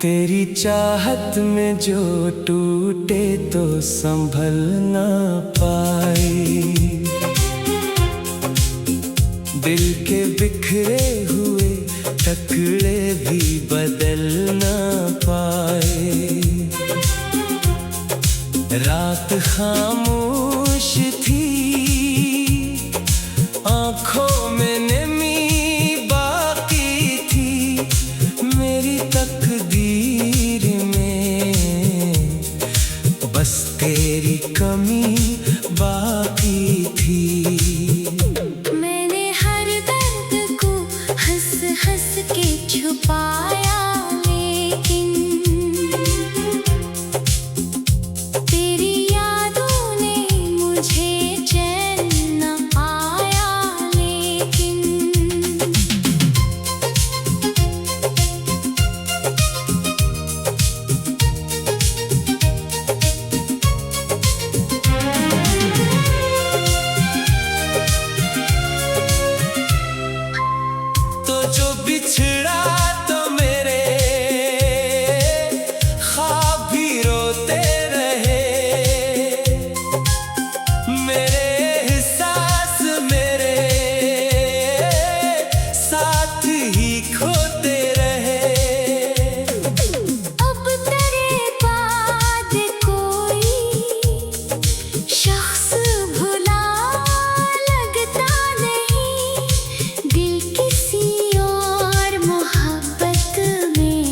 तेरी चाहत में जो टूटे तो संभल ना पाए, दिल के बिखरे हुए टुकड़े भी बदल ना पाए। रात खामोश थी, आँखों में नमी बाकी थी, मेरी तकदीर में बस तेरी कमी बाकी थी। मैंने हर दर्द को हंस हंस के छुपाया, लेकिन तेरी यादों ने मुझे चैन न आया। लेकिन तो जो बिछड़ा तो मेरे ख्वाब भी रोते रहे, मेरे एहसास मेरे साथ ही खोते रहे। अब तेरे बाद कोई शख्स भुला लगता नहीं, दिल किसी और मोहब्बत में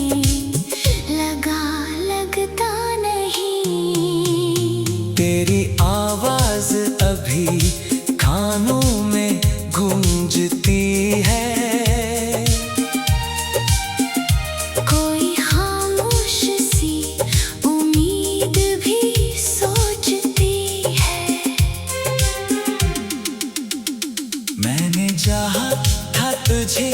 लगा लगता नहीं। तेरी आवाज अभी कानों में गूंजती है, कोई खामोश सी उम्मीद भी सोचती है। मैंने चाहा था तुझे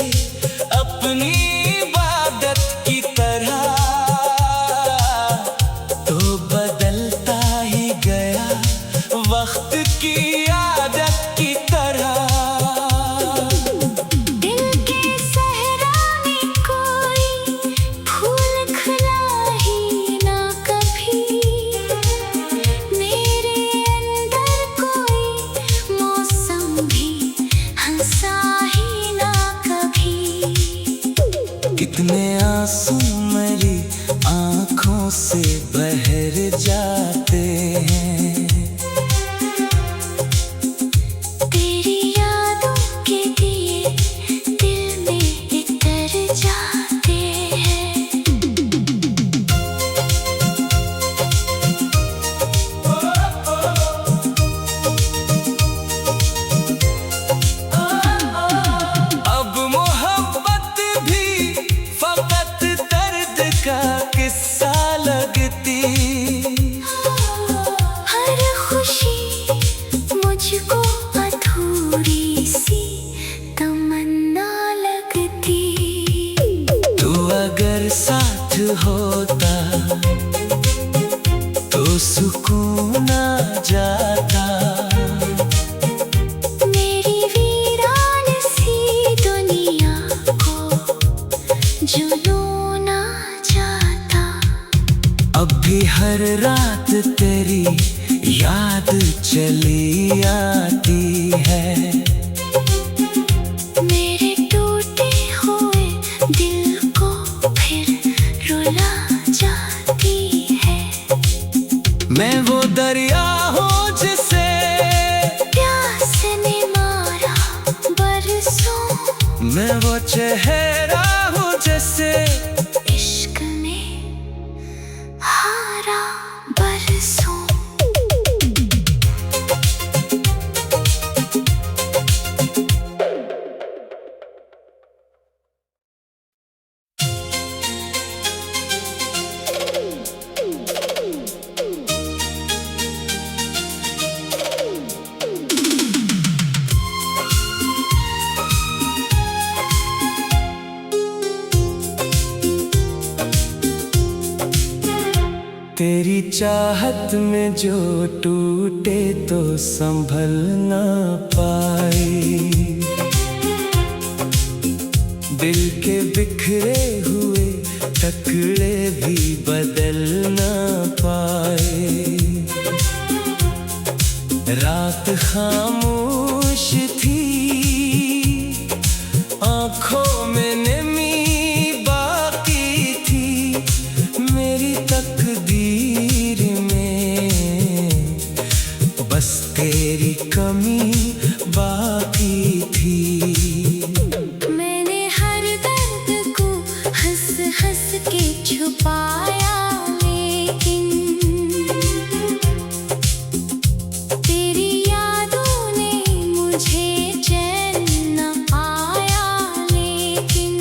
अपनी इबादत की तरह, तो बदलता ही गया वक्त की आदत की तरह। दिल के सहरा में कोई फूल खिला ही ना कभी, मेरे अंदर कोई मौसम भी हंसा ही ना कभी। कितने आंसू मेरी आंखों से बहर जाते हैं, तेरी यादों के दिए दिल में इतर जाते हैं। अब मोहब्बत भी फकत दर्द का किस्सा लगती, हर खुशी मुझको अधूरी सी तमन्ना लगती। तू अगर साथ होता तो सुकून आ जाता, मेरी वीरान सी दुनिया को जुनून आ जाता। अब भी हर रात तेरी याद चली आती है, मेरे टूटे हुए दिल को फिर रुला जाती है। मैं वो दरिया हूँ जिसे प्यास ने मारा बरसों, मैं वो चेहरा हूँ जैसे इश्क ने हारा बरसों। तेरी चाहत में जो टूटे तो संभल ना पाए, दिल के बिखरे हुए टुकड़े भी बदल ना पाए। रात खामोश थी, आंखों में नमी बाकी थी। मेरी तकदीर में बस तेरी कमी बाकी थी। मैंने हर दर्द को हंस हंस के छुपाया, लेकिन तेरी यादों ने मुझे चैन न आया। लेकिन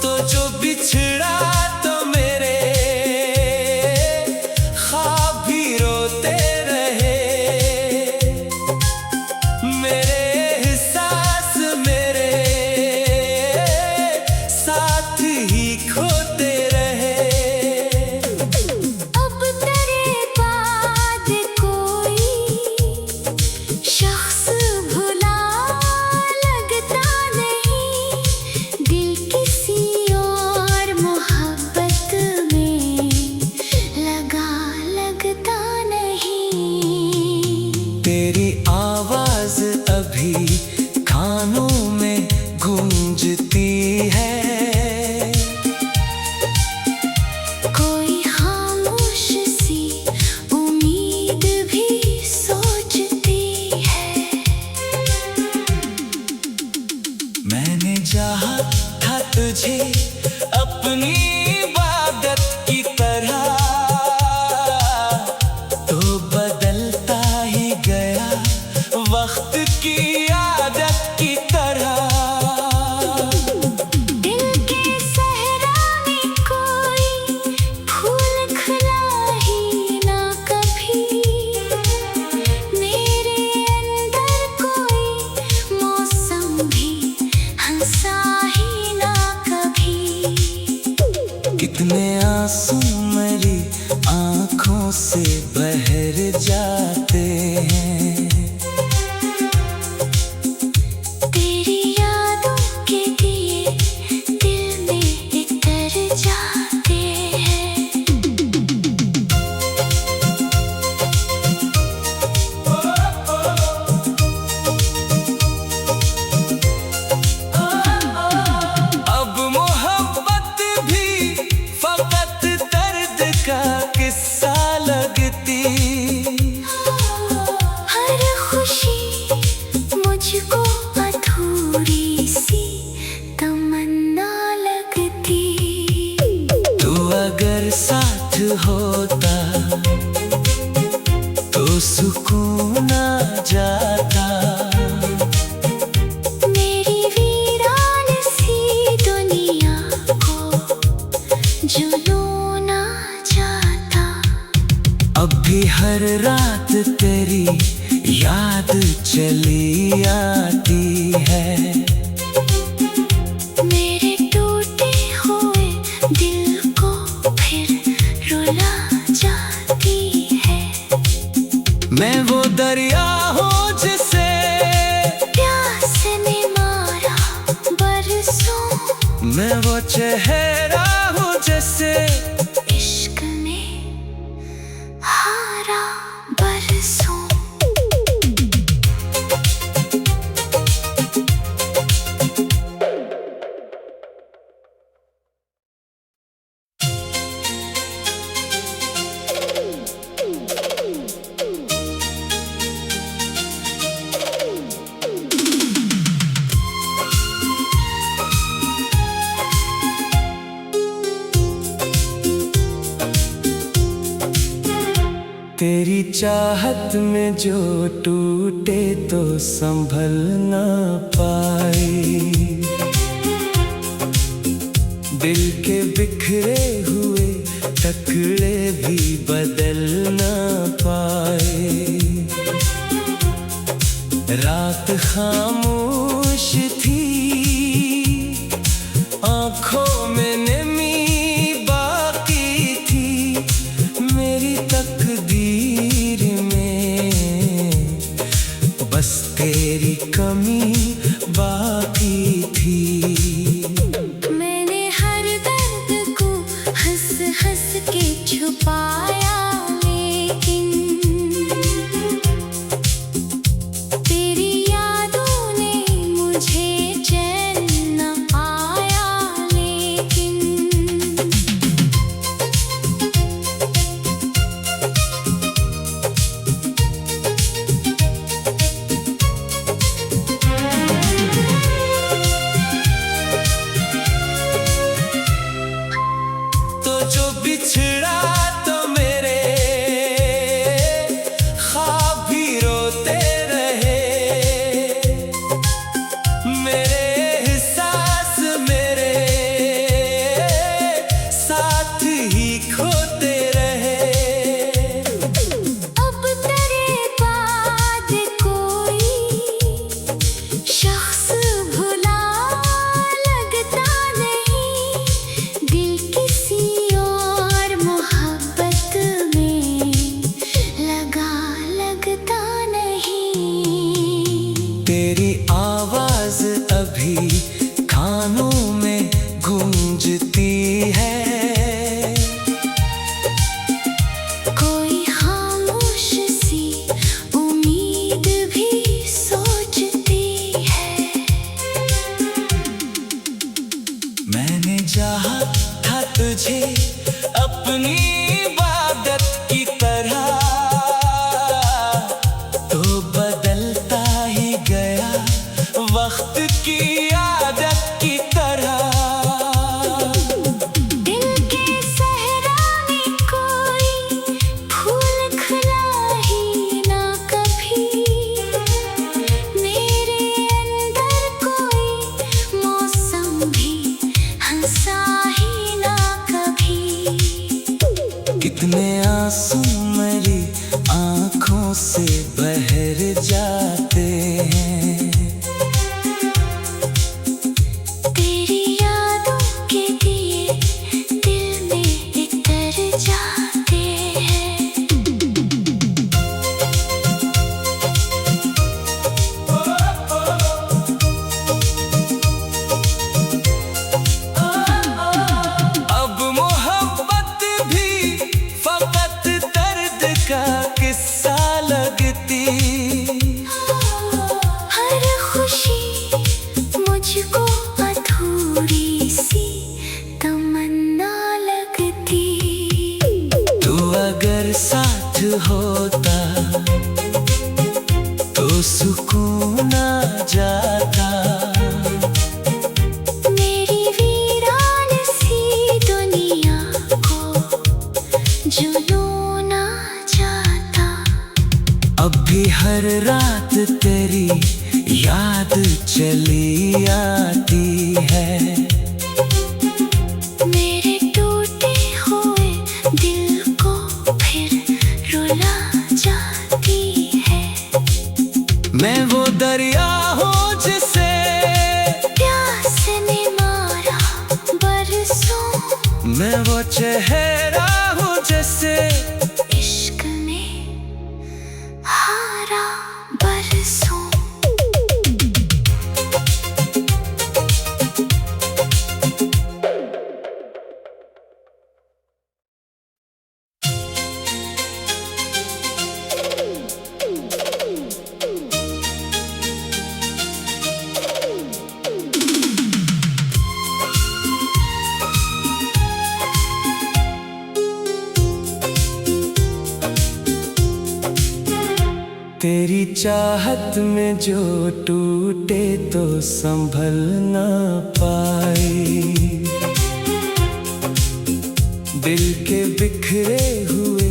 तो जो बिछड़ा तो मेरे ख्वाब भी रोते रहे। मेरे एहसास मेरे साथ ही खोते रहे। अब तेरे बाद कोई शख्स भुला लगता नहीं। दिल किसी और मोहब्बत में लगा लगता नहीं। तेरी आवाज अभी कानों में गूंजती है। कोई खामोश सी उम्मीद भी सोचती है। मैंने चाहा था तुझे अपनी इबादत की तरह, तो बदलता ही गया वक्त की आदत की तरह। दिल के सहरा में कोई फूल खिला ही ना कभी। मेरे अंदर कोई मौसम भी हंसा ही ना कभी। कितने आंसू मेरी आंखों से बहर जाते हैं। तेरी यादों के दिए दिल में इतर जाते हैं। अब मोहब्बत भी फकत दर्द का किस्सा लगती। हर खुशी मुझको अधूरी सी तमन्ना लगती। तू अगर साथ होता तो सुकून आ जाता। मेरी वीरान सी दुनिया को जुनून आ जाता। अब भी हर रात तेरी याद चली आती है। मेरे टूटे हुए दिल को फिर रुला जाती है। मैं वो दरिया हूँ जिसे प्यास ने मारा बरसों। मैं वो चेहरा हूँ जैसे इश्क ने हारा बरसों। तेरी चाहत में जो टूटे तो संभल ना पाए। दिल के बिखरे हुए टुकड़े भी बदल ना पाए। रात खामोश थी, आंखों में नमी खानों में गूंजती है। कोई खामोश सी उम्मीद भी सोचती है। मैंने चाहा था तुझे अपनी इबादत की तरह, तो बदलता ही गया वक्त की आदत की तरह। दिल के सहरा में कोई फूल खिला ही ना कभी, मेरे अंदर कोई मौसम भी हंसा ही ना कभी। कितने आंसू मेरी आंखों से बहर जाते हैं। तेरी यादों के दिए दिल में इतर जाते हैं। अब मोहब्बत भी फकत दर्द का किस्सा लगती। हर खुशी मुझको अधूरी सी तमन्ना लगती। तू अगर साथ होता तो सुकून आ जाता। मेरी वीरान सी दुनिया को जुनून आ जाता। अब भी हर रात तेरी याद चली आती है। मेरे टूटे हुए दिल को फिर रुला जाती है। मैं वो दरिया हूँ जिसे प्यास ने मारा बरसों, मैं वो चेहरा हूँ जैसे इश्क में हारा बरसों। तेरी चाहत में जो टूटे तो संभल ना पाए। दिल के बिखरे हुए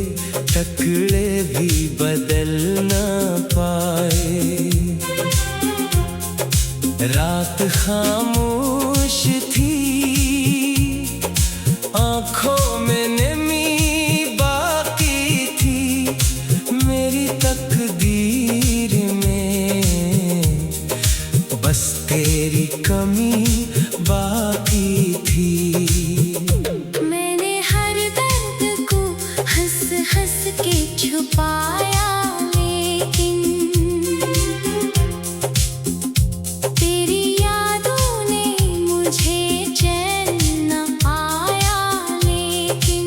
टुकड़े भी बदल ना पाए। रात खामोश थी, आंखों में नमी बाकी थी। मेरी तकदीर में बस तेरी कमी बाकी थी। मैंने हर दर्द को हंस हंस के छुपाया, लेकिन तेरी यादों ने मुझे चैन न आया। लेकिन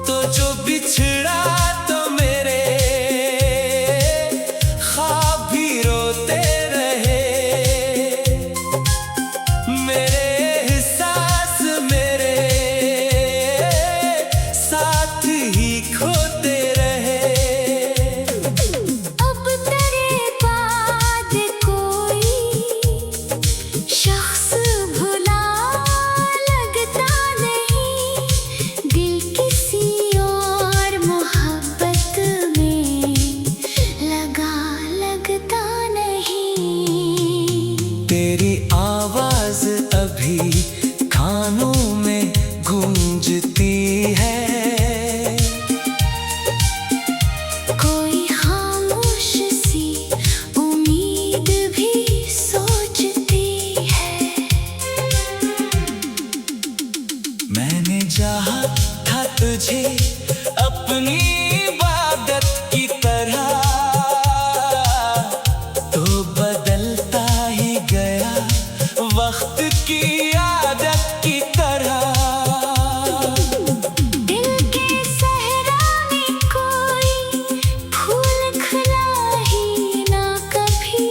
तो जो बिछड़ा तो मेरे वक्त की आदत की तरह। दिल के सहरा में कोई फूल खिला ही ना कभी,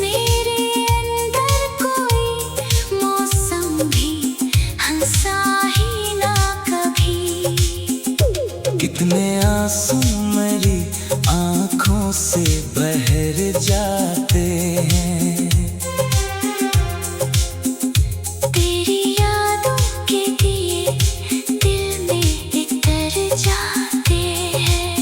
मेरे अंदर कोई मौसम भी हंसा ही ना कभी। कितने आंसू मेरी आंखों से बहर जाते हैं, तेरी यादों के दिए दिल में इतर जाते हैं।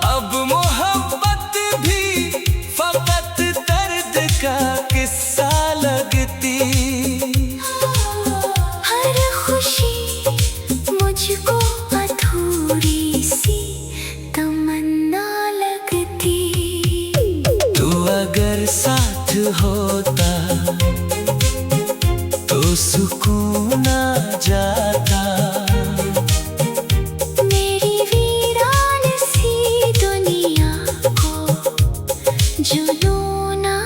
अब मोहब्बत भी फकत दर्द का किस्सा लगती। हर खुशी मुझको अधूरी सी तमन्ना लगती। तू अगर साथ होता तो सुकून आ जाता। मेरी वीरान सी दुनिया को जुनून आ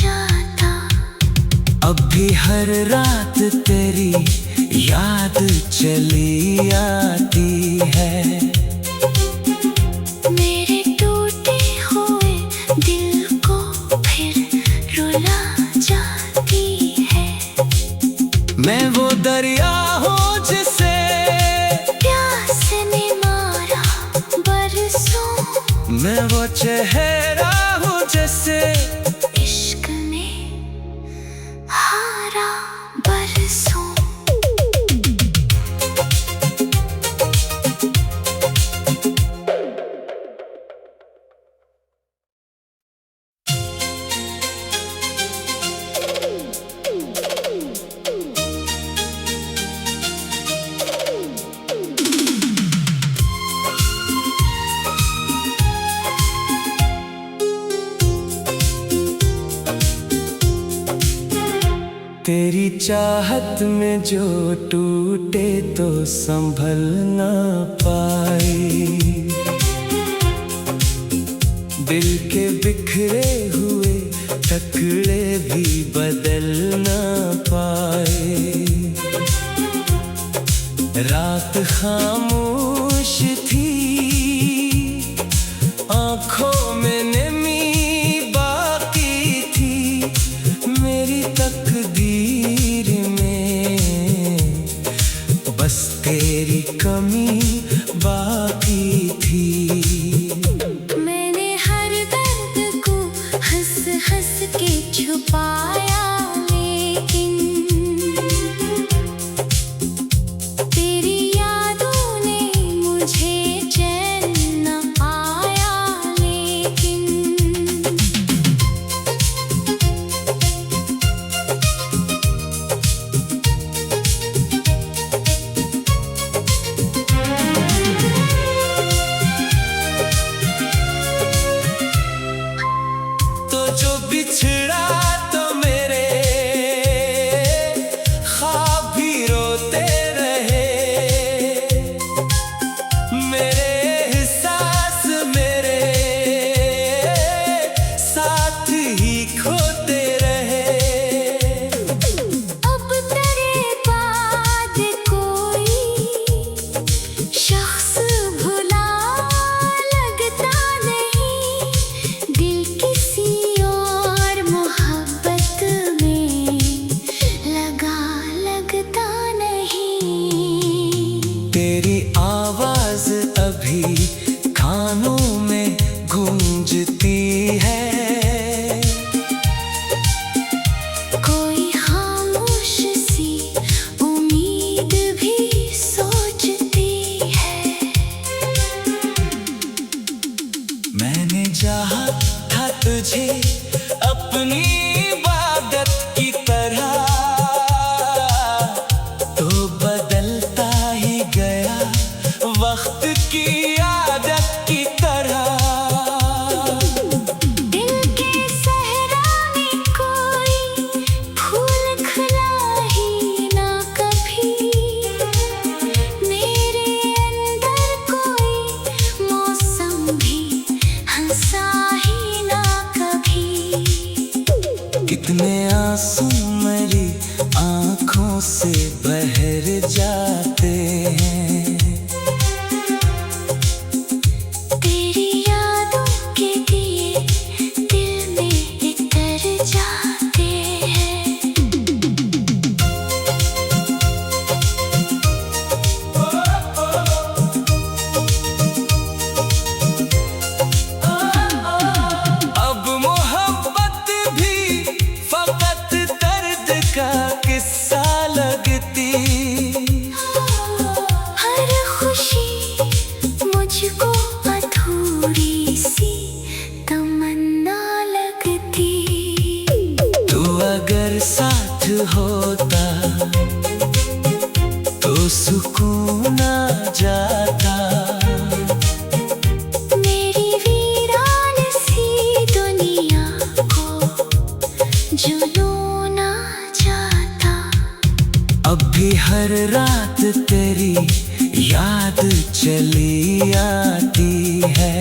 जाता। अब भी हर रात तेरी याद चली आती है। मेरे टूटे हुए दिल को फिर रुला जाती है। मैं वो दरिया हूँ जिसे प्यास ने मारा बरसों, मैं वो चेहरा हूँ जैसे इश्क ने हारा बरसों। तेरी चाहत में जो टूटे तो संभल ना पाए। दिल के बिखरे हुए टुकड़े भी बदल ना पाए। रात खामोश थी, आंखों में नमी बाकी थी। मेरी तकदीर में बस तेरी कमी बाकी थी। मैंने हर दर्द को हंस हंस के छुपाया, लेकिन तेरी यादों ने मुझे चैन न आया। लेकिन तो जो बिछड़ा तो मेरे आंसू मेरी आंखों से बहर जाते हैं। तेरी यादों के दिए दिल में उतर जाते हैं। अब मोहब्बत भी फकत दर्द का किस्सा लगती। हर खुशी मुझको अधूरी सी तमन्ना लगती। तू अगर साथ होता तो सुकून आ जाता। मेरी वीरान सी दुनिया को जुनून आ जाता। अब भी हर रात तेरी याद चली आती है।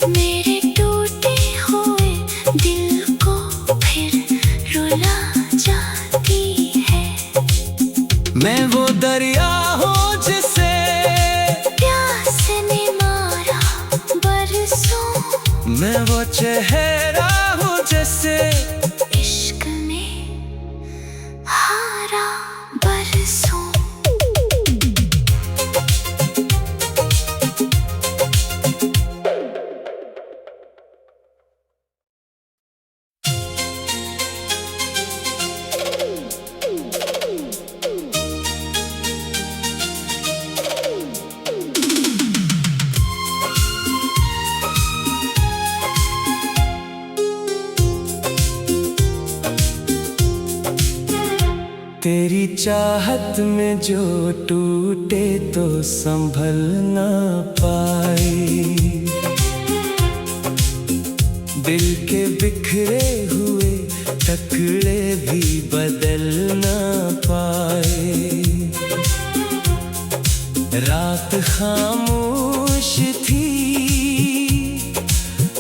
मेरे टूटे हुए दिल को फिर रुला जाती है। मैं वो दरिया हूँ जिसे प्यास ने मारा बरसों। मैं वो चेहरा हूँ जैसे इश्क ने हारा बरसों। तेरी चाहत में जो टूटे तो संभल ना पाए। दिल के बिखरे हुए टुकड़े भी बदल ना पाए। रात खामोश थी,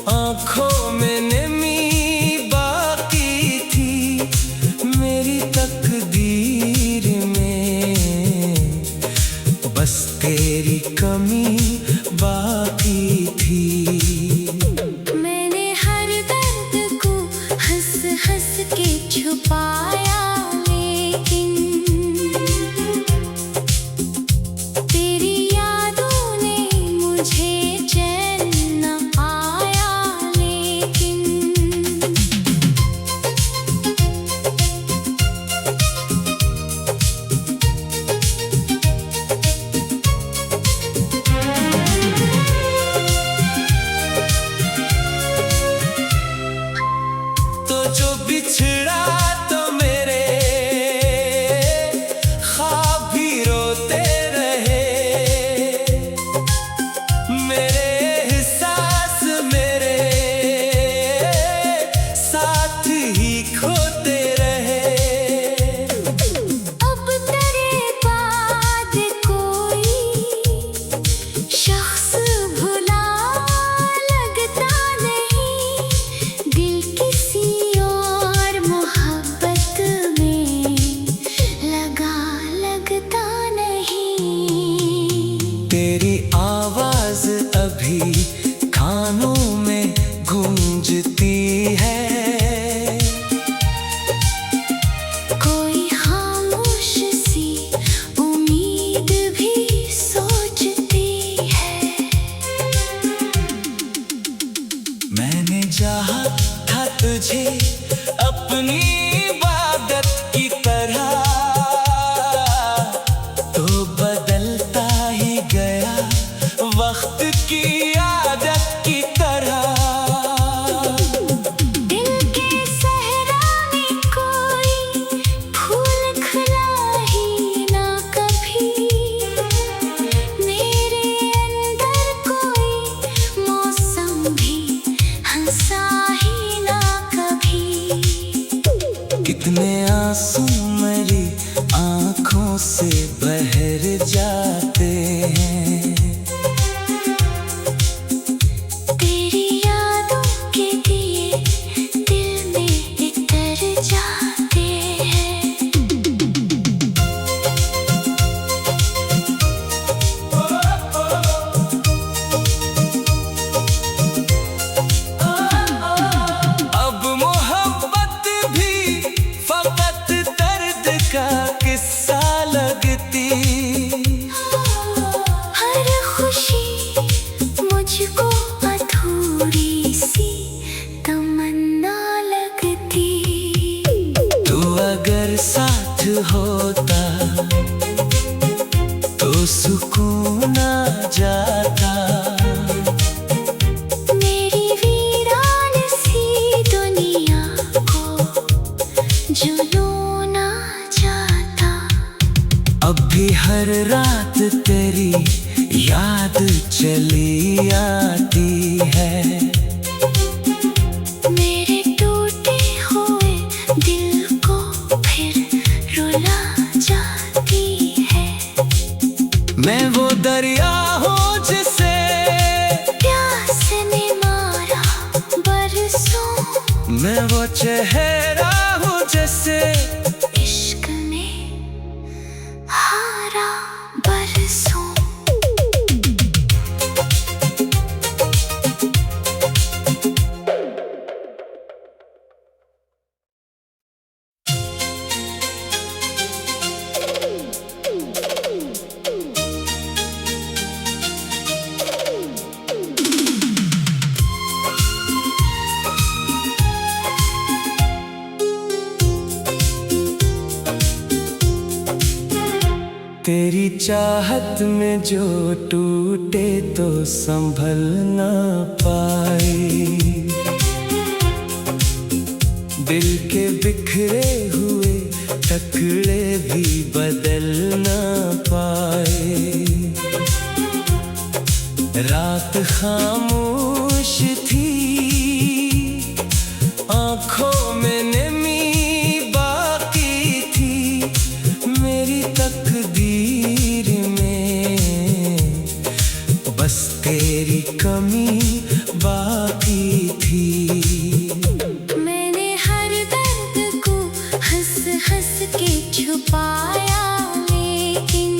आंखों में नमी बाकी थी। मेरी तकदीर में बस तेरी कमी बाकी थी। मैंने हर दर्द को हंस हंस के छुपाया, लेकिन तेरी यादों ने मुझे चैन न आया। लेकिन तो जो बिछड़ा तो मेरे ख्वाब भी रोते रहे। मेरे एहसास मेरे साथ ही खोते रहे। अब तेरे बाद कोई शख्स भुला लगता नहीं। दिल किसी और मोहब्बत में लगा लगता नहीं। तेरी आवाज अभी कानों में गूंजती है। कोई खामोश सी उम्मीद भी सोचती है। मैंने चाहा था तुझे अपनी इबादत की तरह, तो बदलता ही गया वक्त की आदत की तरह। दिल के सहरा में कोई फूल खिला ही ना कभी। मेरे अंदर कोई मौसम भी हंसा ही ना कभी। कितने आंसू मेरी आंखों से बहर जाते हैं। तेरी यादों के दिए दिल में अब भी हर रात तेरी याद चली आती है। मेरे टूटे हुए दिल को फिर रुला जाती है। मैं वो दरिया हूँ जिसे प्यास ने मारा बरसों, मैं वो चेहरा हूँ जैसे इश्क ने हारा बरसों। तेरी चाहत में जो टूटे तो संभल ना पाए, दिल के बिखरे हुए टुकड़े भी बदल ना पाए। रात खामोश थी, आंखों में नमी बाकी थी, मेरी तकदीर में बस तेरी कमी बाकी थी। मैंने हर दर्द को हंस हंस के छुपाया, लेकिन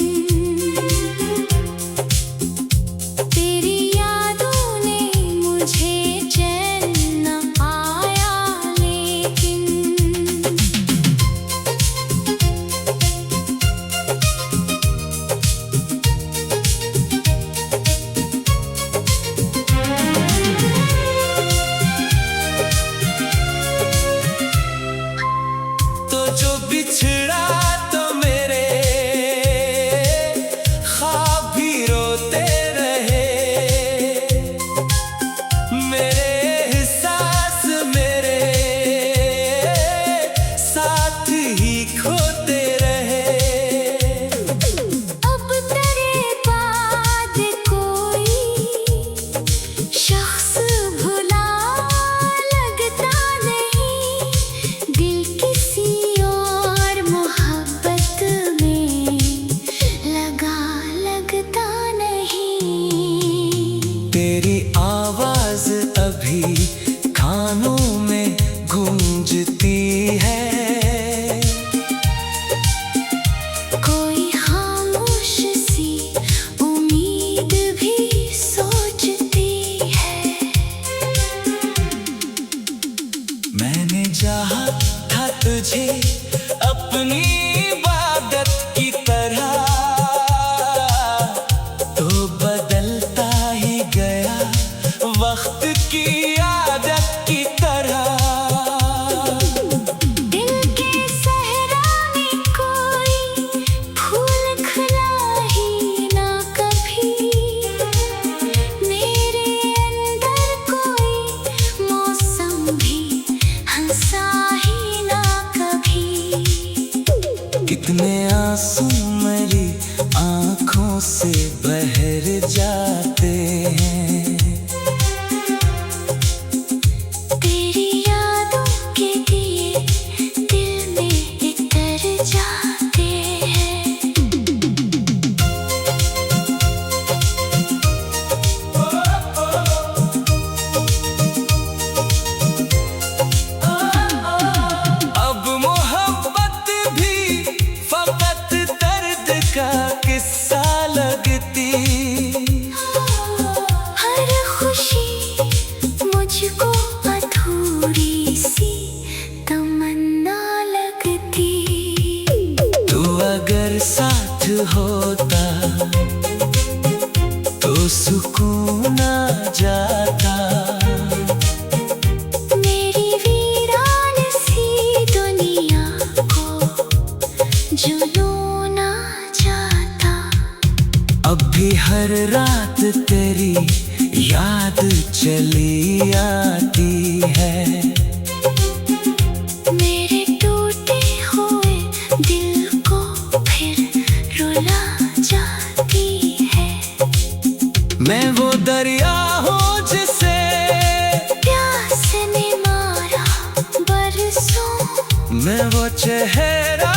तेरी यादों ने मुझे चैन न आया। लेकिन तो जो बिछड़ा तो मेरे ख्वाब भी रोते रहे, मेरे एहसास मेरे साथ ही खोते रहे। अब तेरे बाद कोई शख्स भुला लगता नहीं, दिल किसी और मोहब्बत में लगा लगता नहीं। तेरी आवाज अभी कानों में गूंजती है, कोई खामोश सी उम्मीद भी सोचती है। मैंने चाहा था तुझे अपनी इबादत की तरह, तो बदलता ही गया वक्त की आदत की तरह। दिल के सहरा में कोई फूल खिला ही ना कभी, मेरे अंदर कोई मौसम भी हंसा ही ना कभी। कितने आंसू मेरी आंखों से बहर जाते हैं, तेरी यादों के दिए दिल में इतर जाते हैं। अब मोहब्बत भी फकत दर्द का किस्सा लगती, हर खुशी मुझको अधूरी सी तमन्ना लगती। तू अगर साथ होता तो सुकून आ जाता, मेरी वीरान सी दुनिया को जुनून आ जाता। अब भी हर रात तेरी याद चली आती है। मेरे टूटे हुए दिल को फिर मैं वो दरिया हूँ जिसे प्यास ने मारा बरसों, मैं वो चेहरा